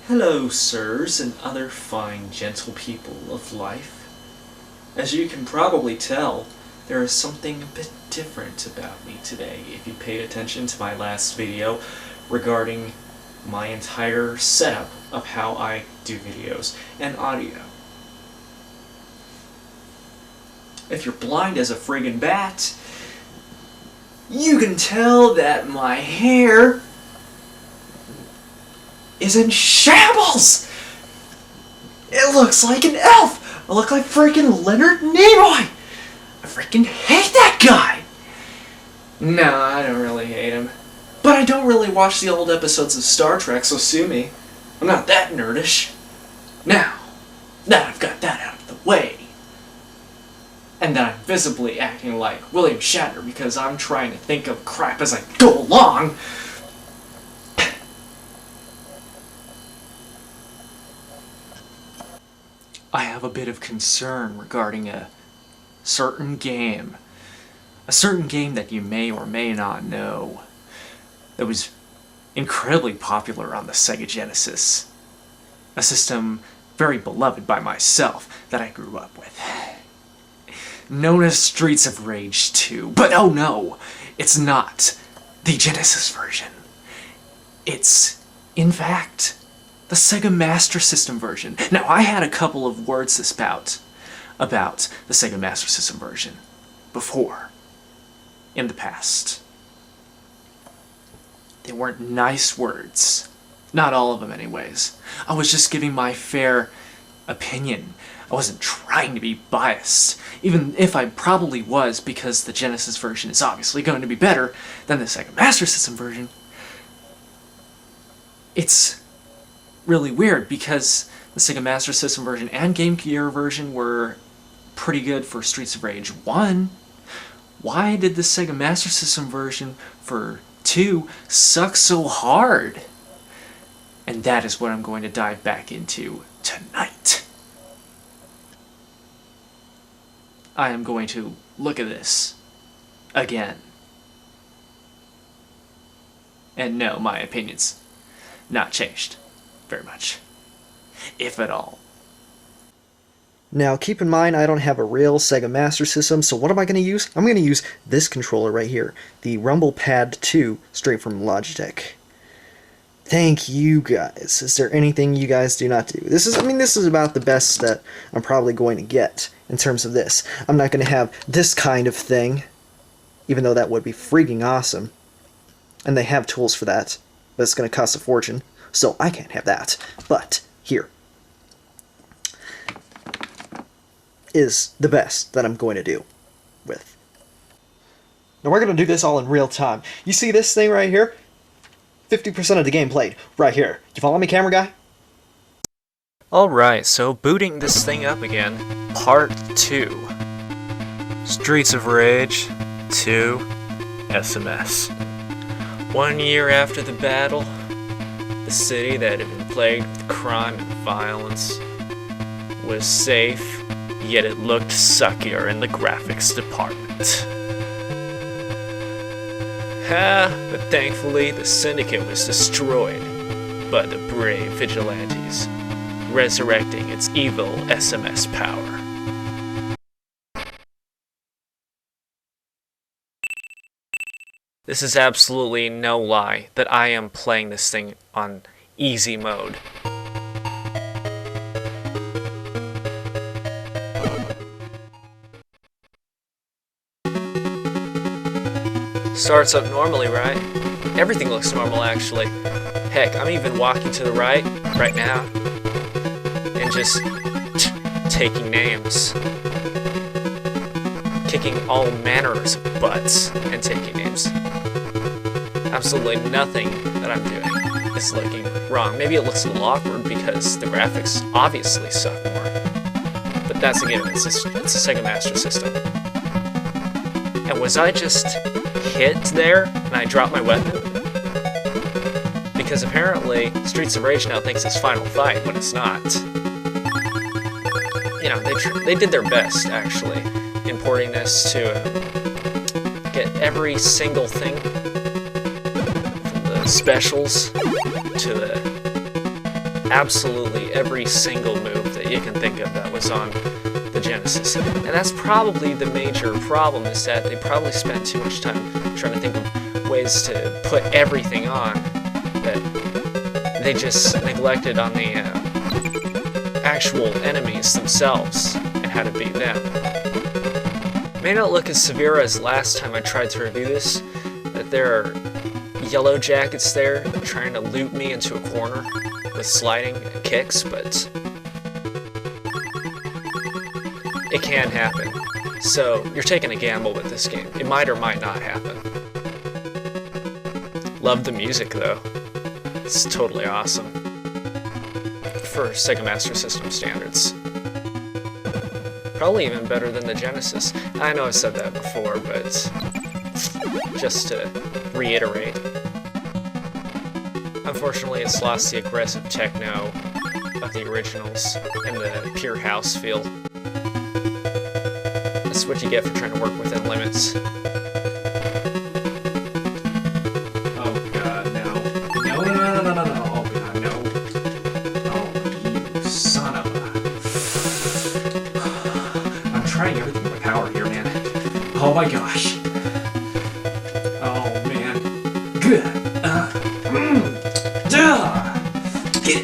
Hello, sirs, and other fine, gentle people of life. As you can probably tell, there is something a bit different about me today if you paid attention to my last video regarding my entire setup of how I do videos and audio. If you're blind as a friggin' bat, you can tell that my hair is in shambles! It looks like an elf! I look like freaking Leonard Nimoy! I freaking hate that guy! No, I don't really hate him. But I don't really watch the old episodes of Star Trek, so sue me. I'm not that nerdish. Now that I've got that out of the way, and that I'm visibly acting like William Shatner because I'm trying to think of crap as I go along, I have a bit of concern regarding a certain game. A certain game that you may or may not know that was incredibly popular on the Sega Genesis. A system very beloved by myself that I grew up with. Known as Streets of Rage 2. But oh no, it's not the Genesis version. It's, in fact, the Sega Master System version. Now, I had a couple of words about the Sega Master System version before, in the past. They weren't nice words. Not all of them, anyways. I was just giving my fair opinion. I wasn't trying to be biased, even if I probably was, because the Genesis version is obviously going to be better than the Sega Master System version. It's really weird because the Sega Master System version and Game Gear version were pretty good for Streets of Rage 1. Why did the Sega Master System version for 2 suck so hard? And that is what I'm going to dive back into tonight. I am going to look at this again. And no, my opinion's not changed very much, if at all. Now keep in mind, I don't have a real Sega Master System, so what am I going to use? I'm going to use this controller right here, the Rumble Pad 2, straight from Logitech. Thank you guys. Is there anything you guys do not do? This is about the best that I'm probably going to get in terms of this. I'm not going to have this kind of thing, even though that would be freaking awesome. And they have tools for that, but it's going to cost a fortune. So I can't have that. But here is the best that I'm going to do with. Now we're going to do this all in real time. You see this thing right here? 50% of the game played right here. You follow me, camera guy? Alright, so booting this thing up again. Part 2. Streets of Rage 2 SMS. 1 year after the battle, the city that had been plagued with crime and violence was safe, yet it looked suckier in the graphics department. But thankfully the syndicate was destroyed by the brave vigilantes, resurrecting its evil SMS power. This is absolutely no lie that I am playing this thing on easy mode. Starts up normally, right? Everything looks normal, actually. Heck, I'm even walking to the right now, and just taking names. Kicking all manners of butts and taking names. Absolutely nothing that I'm doing is looking wrong. Maybe it looks a little awkward because the graphics obviously suck more. But that's a given. It's a Sega Master System. And was I just hit there and I dropped my weapon? Because apparently Streets of Rage now thinks it's Final Fight when it's not. You know, they did their best, actually, in porting this to get every single thing, from the specials to the absolutely every single move that you can think of that was on the Genesis. And that's probably the major problem, is that they probably spent too much time trying to think of ways to put everything on that they just neglected on the actual enemies themselves and how to beat them. It may not look as severe as last time I tried to review this, that there are yellow jackets there trying to loot me into a corner with sliding kicks, but it can happen. So you're taking a gamble with this game. It might or might not happen. Love the music though. It's totally awesome. For Sega Master System standards. Probably even better than the Genesis. I know I've said that before, but just to reiterate. Unfortunately, it's lost the aggressive techno of the originals and the pure house feel. That's what you get for trying to work within limits. Oh god, no. No. Oh god, no. Oh, you son of a... I'm trying everything in my power here, man. Oh my gosh. Oh man. Good. Get...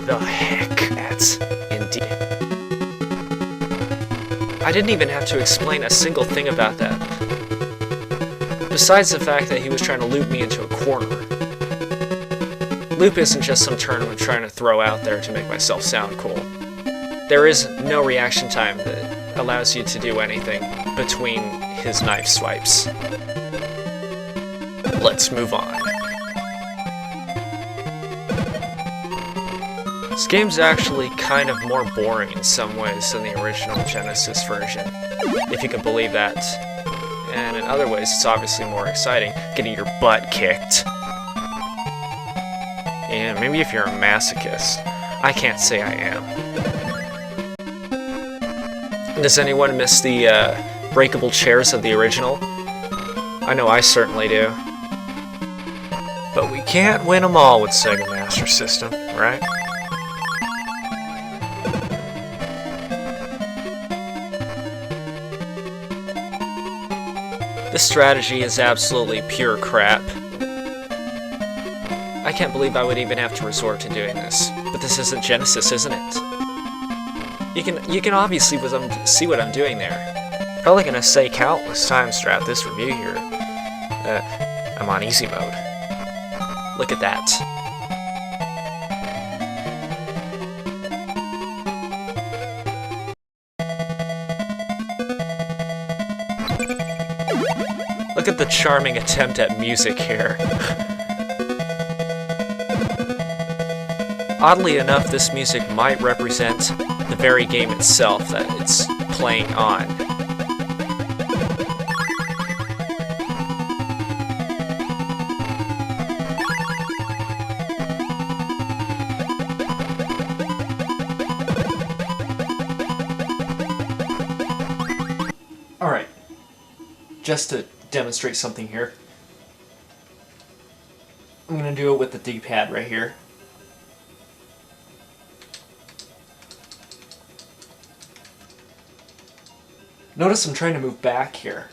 The heck? That's indeed. I didn't even have to explain a single thing about that. Besides the fact that he was trying to loop me into a corner. Loop isn't just some term I'm trying to throw out there to make myself sound cool. There is no reaction time that allows you to do anything between his knife swipes. Let's move on. This game's actually kind of more boring in some ways than the original Genesis version, if you can believe that. And in other ways, it's obviously more exciting, getting your butt kicked. And maybe if you're a masochist. I can't say I am. Does anyone miss the breakable chairs of the original? I know I certainly do. But we can't win them all with Sega Master System, right? This strategy is absolutely pure crap. I can't believe I would even have to resort to doing this. But this isn't Genesis, isn't it? You can obviously see what I'm doing there. Probably gonna say countless times throughout this review here. I'm on easy mode. Look at that. Look at the charming attempt at music here. Oddly enough, this music might represent the very game itself that it's playing on. Alright. Just to demonstrate something here. I'm gonna do it with the D-pad right here. Notice I'm trying to move back here.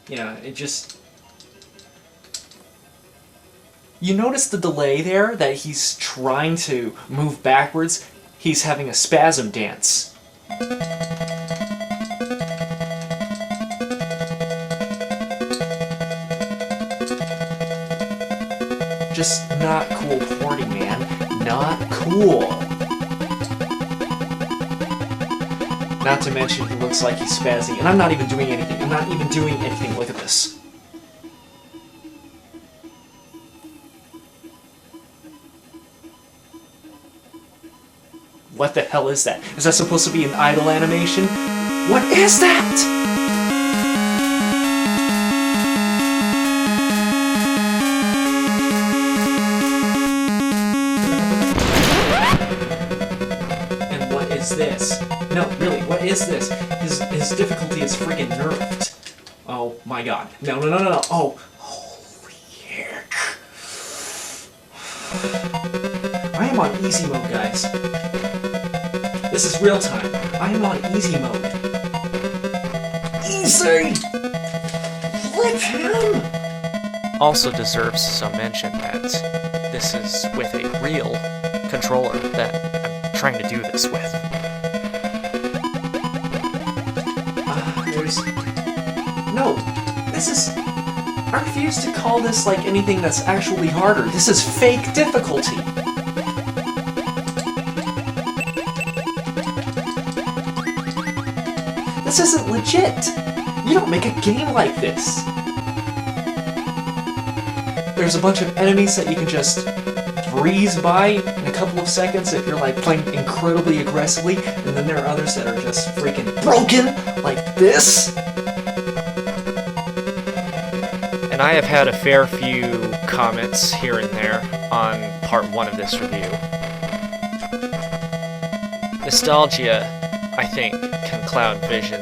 Yeah, it just... You notice the delay there, that he's trying to move backwards? He's having a spasm dance. Just not cool porting, man. Not cool. Not to mention he looks like he's spazzing, and I'm not even doing anything. I'm not even doing anything. Look at this. What the hell is that? Is that supposed to be an idle animation? What is that? And what is this? No, really, what is this? His difficulty is freaking friggin' nerfed. Oh my god. No, no, no, no, no. Oh, holy heck. I am on easy mode, guys. This is real time. I am on easy mode. Easy! Flip him! Also deserves some mention that this is with a real controller that I'm trying to do this with. No, this is... I refuse to call this like anything that's actually harder. This is fake difficulty. This isn't legit. You don't make a game like this. There's a bunch of enemies that you can just breeze by in a couple of seconds if you're like playing incredibly aggressively, and then there are others that are just freaking broken like this. And I have had a fair few comments here and there on part 1 of this review. Nostalgia, I think, can cloud vision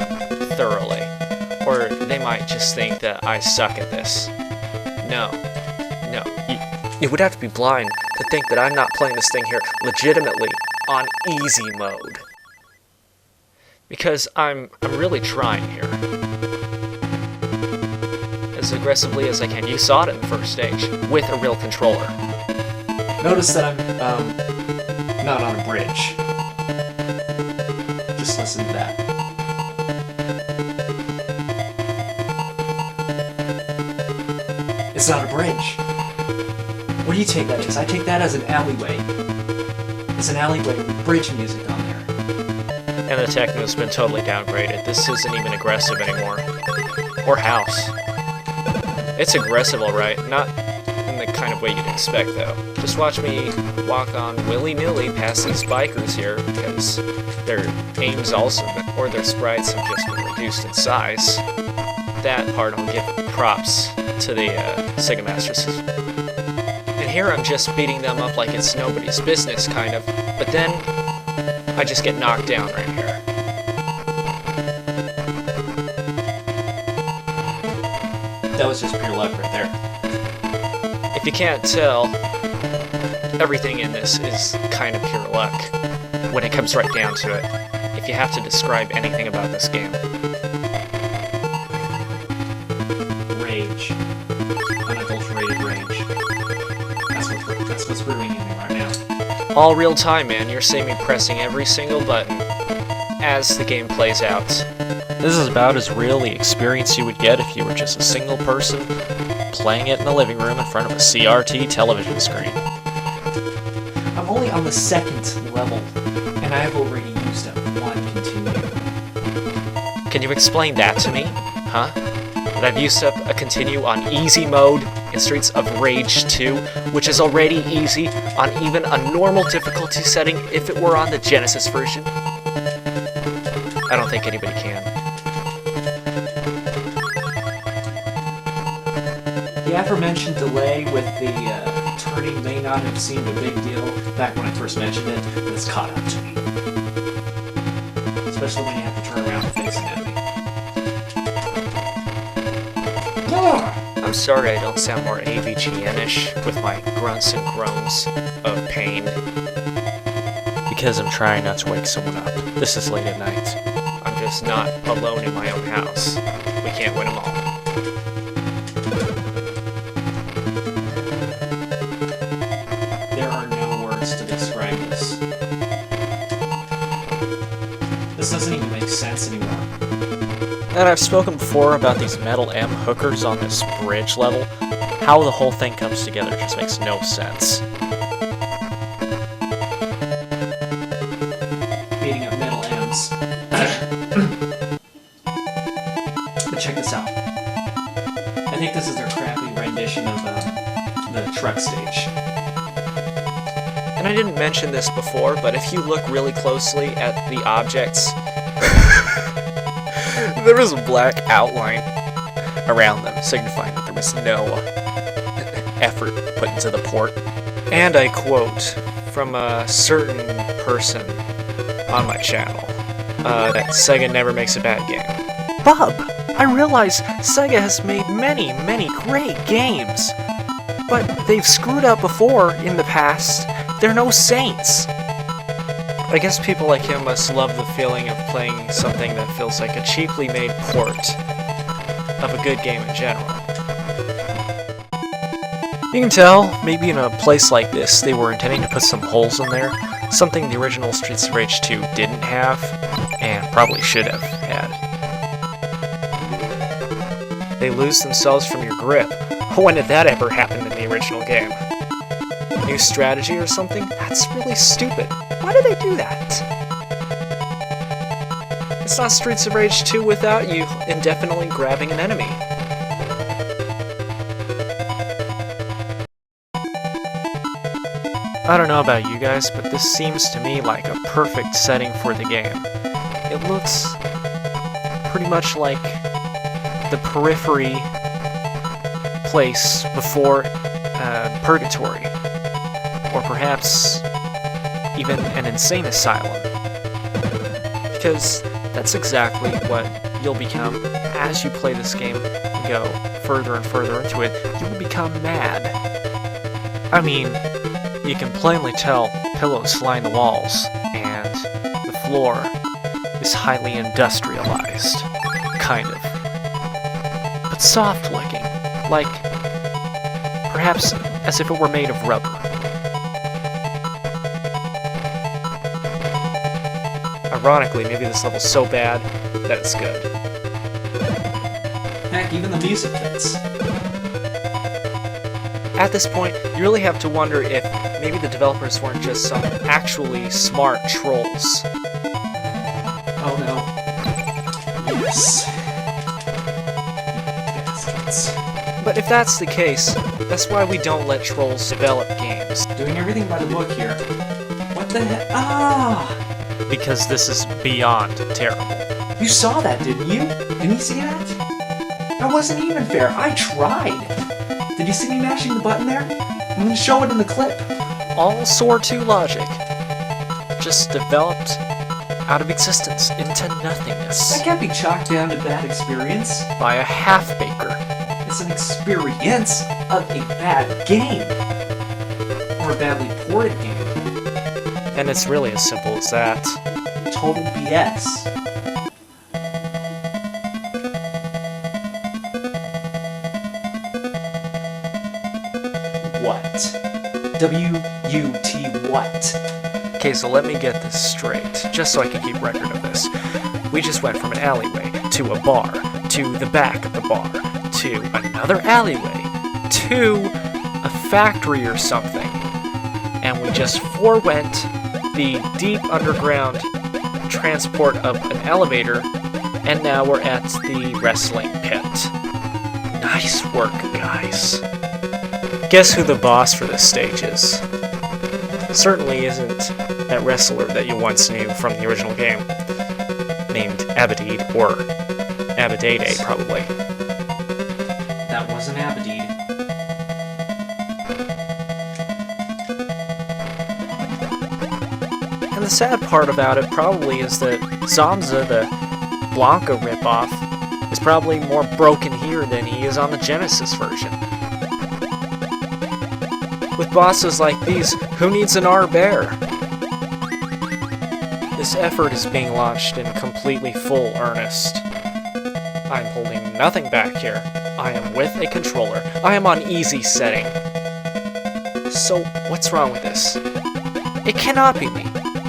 thoroughly. Or they might just think that I suck at this. No. You would have to be blind to think that I'm not playing this thing here legitimately on easy mode. Because I'm really trying here. As aggressively as I can. You saw it in the first stage, with a real controller. Notice that I'm not on a bridge. Just listen to that. It's not a bridge. What do you take that as? I take that as an alleyway. It's an alleyway with bridge music on there. And the techno's been totally downgraded. This isn't even aggressive anymore. Or house. It's aggressive, alright. Not in the kind of way you'd expect, though. Just watch me walk on willy-nilly past these bikers here, because their aim's also, or their sprites have just been reduced in size. That part I'll give props to the Sega Master System. And here I'm just beating them up like it's nobody's business, kind of. But then, I just get knocked down right here. That was just pure luck right there. If you can't tell, everything in this is kind of pure luck, when it comes right down to it, if you have to describe anything about this game. Rage. Unadulterated rage. That's what's brewing in me right now. All real time, man. You're seeing me pressing every single button as the game plays out. This is about as real the experience you would get if you were just a single person playing it in the living room in front of a CRT television screen. I'm only on the 2nd level, and I have already used up 1 continue. Can you explain that to me? Huh? That I've used up a continue on easy mode in Streets of Rage 2, which is already easy on even a normal difficulty setting if it were on the Genesis version? I don't think anybody can. The aforementioned delay with the turning may not have seemed a big deal back when I first mentioned it, but it's caught up to me. Especially when you have to turn around and face an enemy. I'm sorry I don't sound more AVGN-ish with my grunts and groans of pain. Because I'm trying not to wake someone up. This is late at night. I'm just not alone in my own house. We can't win them all. There are no words to describe this. This doesn't even make sense anymore. And I've spoken before about these Metal M hookers on this bridge level. How the whole thing comes together just makes no sense. Beating up Metal M's. But check this out. I think this is their crappy rendition of the truck stage. And I didn't mention this before, but if you look really closely at the objects, there was a black outline around them, signifying that there was no effort put into the port. And I quote from a certain person on my channel, that Sega never makes a bad game. Bub, I realize Sega has made many, many great games, but they've screwed up before in the past. They're no saints. I guess people like him must love the feeling of playing something that feels like a cheaply made port of a good game in general. You can tell, maybe in a place like this, they were intending to put some holes in there, something the original Streets of Rage 2 didn't have, and probably should have had. They lose themselves from your grip. When did that ever happen in the original game? New strategy or something? That's really stupid. Why do they do that? It's not Streets of Rage 2 without you indefinitely grabbing an enemy. I don't know about you guys, but this seems to me like a perfect setting for the game. It looks pretty much like the periphery place before Purgatory, or perhaps even an insane asylum, because that's exactly what you'll become as you play this game and go further and further into it. You will become mad. I mean, you can plainly tell pillows line the walls, and the floor is highly industrialized, kind of, but soft looking, like perhaps as if it were made of rubber. Ironically, maybe this level's so bad that it's good. Heck, even the music fits. At this point, you really have to wonder if maybe the developers weren't just some actually smart trolls. Oh no. Yes. Bastards. But if that's the case, that's why we don't let trolls develop games. Doing everything by the book here. What the heck? Ah! Because this is beyond terrible. You saw that, didn't you? Didn't you see that? That wasn't even fair. I tried. Did you see me mashing the button there? I'm gonna show it in the clip. All Soar 2 logic. Just developed out of existence into nothingness. That can't be chalked down to bad experience. By a half-baker. It's an experience of a bad game. Or a badly ported game. And it's really as simple as that. Total BS. What? W-U-T what? Okay, so let me get this straight, just so I can keep record of this. We just went from an alleyway, to a bar, to the back of the bar, to another alleyway, to a factory or something. And we just forewent the deep underground transport of an elevator, and now we're at the wrestling pit. Nice work, guys. Guess who the boss for this stage is? Certainly isn't that wrestler that you once knew from the original game, named Abadid, or Abadede, probably. That wasn't Abadid. And the sad part about it probably is that Zamza, the Blanca ripoff, is probably more broken here than he is on the Genesis version. With bosses like these, who needs an R-Bear? This effort is being launched in completely full earnest. I'm holding nothing back here. I am with a controller. I am on easy setting. So, what's wrong with this? It cannot be me.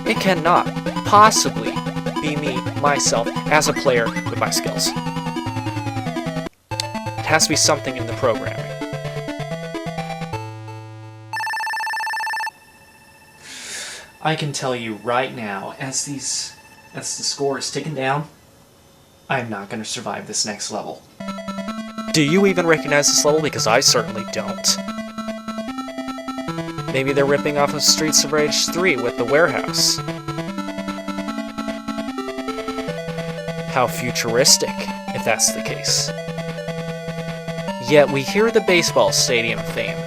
It cannot possibly be me, myself, as a player with my skills. It has to be something in the programming. I can tell you right now, as the score is ticking down, I'm not going to survive this next level. Do you even recognize this level? Because I certainly don't. Maybe they're ripping off of Streets of Rage 3 with the warehouse. How futuristic, if that's the case. Yet we hear the baseball stadium theme.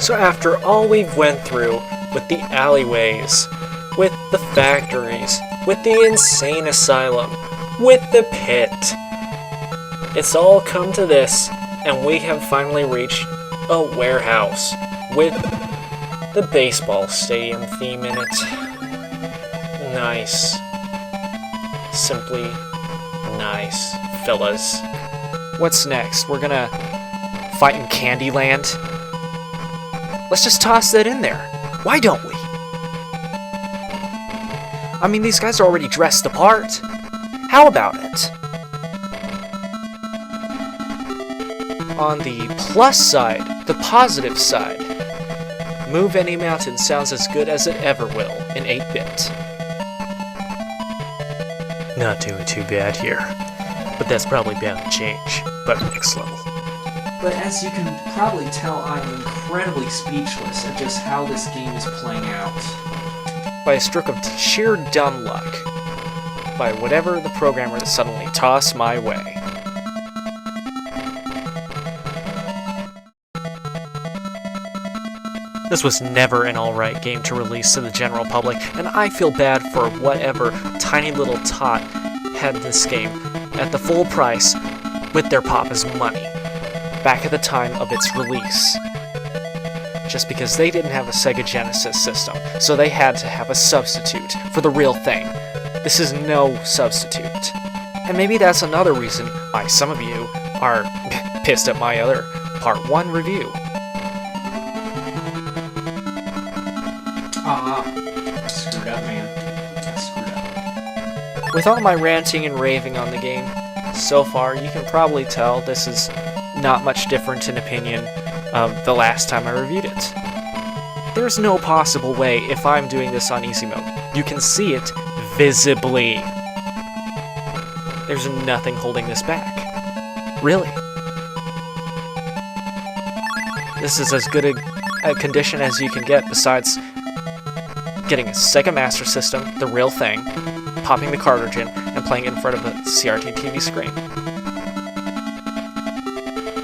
So after all we've went through with the alleyways, with the factories, with the insane asylum, with the pit. It's all come to this, and we have finally reached a warehouse with the baseball stadium theme in it. Nice. Simply nice, fellas. What's next? We're gonna fight in Candyland? Let's just toss that in there. Why don't we? I mean, these guys are already dressed the part. How about it? On the plus side, the positive side, Move Any Mountain sounds as good as it ever will in 8-bit. Not doing too bad here, but that's probably bound to change by the next level. But as you can probably tell, I'm incredibly speechless at just how this game is playing out. By a stroke of sheer dumb luck, by whatever the programmer suddenly tossed my way. This was never an alright game to release to the general public, and I feel bad for whatever tiny little tot had this game at the full price with their papa's money back at the time of its release. Just because they didn't have a Sega Genesis system, so they had to have a substitute for the real thing. This is no substitute. And maybe that's another reason why some of you are pissed at my other Part 1 review. I screwed up, man. I screwed up. With all my ranting and raving on the game, so far you can probably tell this is not much different in opinion of the last time I reviewed it. There's no possible way if I'm doing this on easy mode. You can see it visibly. There's nothing holding this back. Really. This is as good a condition as you can get besides getting a Sega Master System, the real thing, popping the cartridge in, and playing it in front of a CRT TV screen.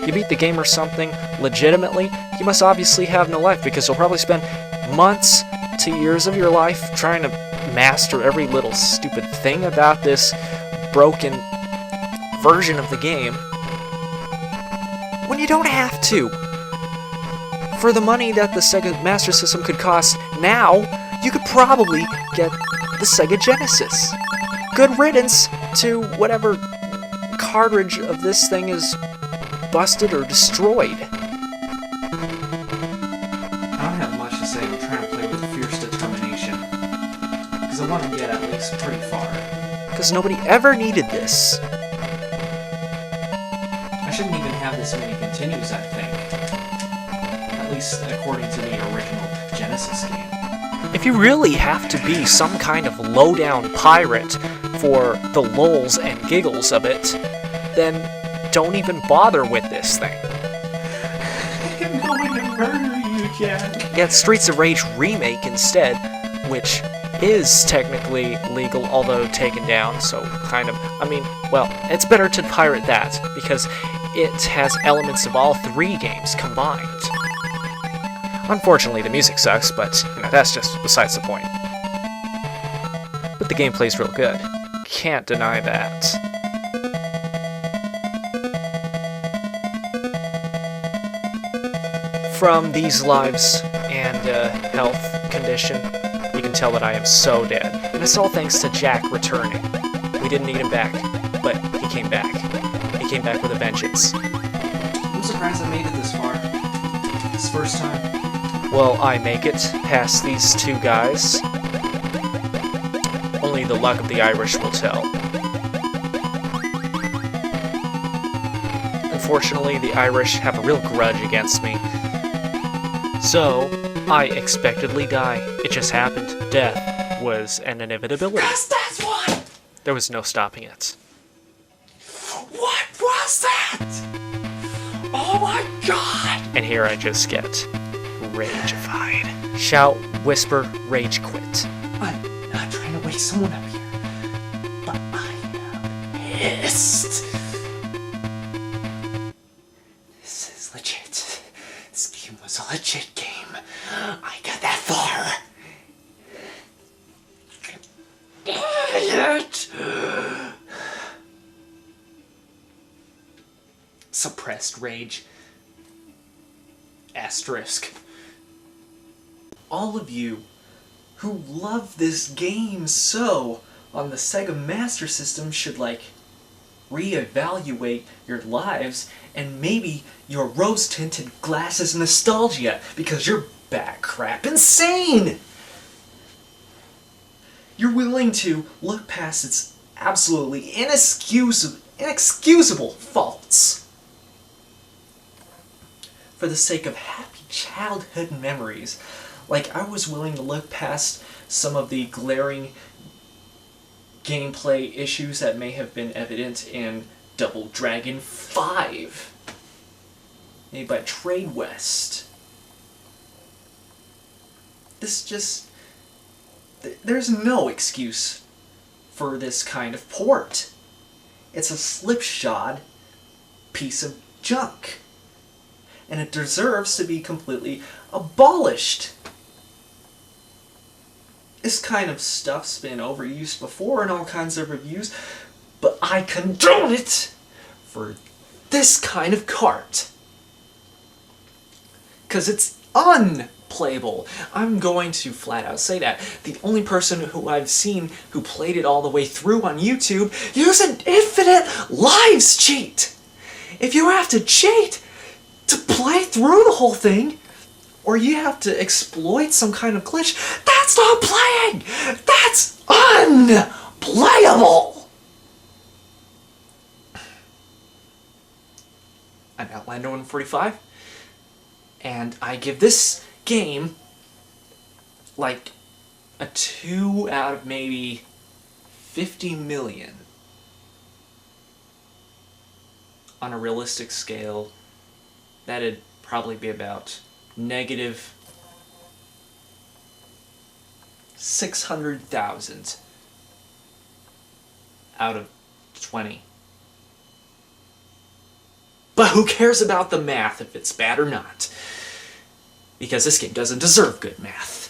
You beat the game or something legitimately, you must obviously have no life, because you'll probably spend months to years of your life trying to master every little stupid thing about this broken version of the game, when you don't have to. For the money that the Sega Master System could cost now, you could probably get the Sega Genesis. Good riddance to whatever cartridge of this thing is busted or destroyed. I don't have much to say. I'm trying to play with fierce determination. Because I want to get at least pretty far. Because nobody ever needed this. I shouldn't even have this many continues, I think. At least according to the original Genesis game. If you really have to be some kind of low-down pirate for the lulz and giggles of it, then don't even bother with this thing. I'm going to murder you, Jack. Get Streets of Rage Remake instead, which is technically legal, although taken down, so kind of, I mean, well, it's better to pirate that, because it has elements of all three games combined. Unfortunately, the music sucks, but that's just besides the point. But the gameplay's real good. Can't deny that. From these lives and health condition, you can tell that I am so dead. And it's all thanks to Jack returning. We didn't need him back, but he came back. He came back with a vengeance. I'm surprised I made it this far. This first time. Will I make it past these two guys? Only the luck of the Irish will tell. Unfortunately, the Irish have a real grudge against me. So, I expectedly die. It just happened. Death was an inevitability. Yes, that's what! There was no stopping it. What was that? Oh my god! And here I just get ragified. Shout, whisper, rage quit. I'm not trying to wake someone up here, but I am pissed. This is legit. This game was a legit game. I got that far. Dang it! suppressed rage. Asterisk. All of you who love this game so on the Sega Master System should, like, reevaluate your lives and maybe your rose-tinted glasses nostalgia, because you're bat crap insane! You're willing to look past its absolutely inexcusable faults for the sake of happy childhood memories. Like, I was willing to look past some of the glaring gameplay issues that may have been evident in Double Dragon 5, made by Trade West. There's no excuse for this kind of port. It's a slipshod piece of junk, and it deserves to be completely abolished. This kind of stuff's been overused before in all kinds of reviews, but I condone it for this kind of cart. 'Cause it's unplayable. I'm going to flat out say that. The only person who I've seen who played it all the way through on YouTube used an infinite lives cheat. If you have to cheat to play through the whole thing, or you have to exploit some kind of glitch, that's not playing! That's unplayable! I'm Outlander 145, and I give this game like a 2 out of maybe 50 million. On a realistic scale, that'd probably be about negative 600,000 out of 20. But who cares about the math if it's bad or not? Because this game doesn't deserve good math.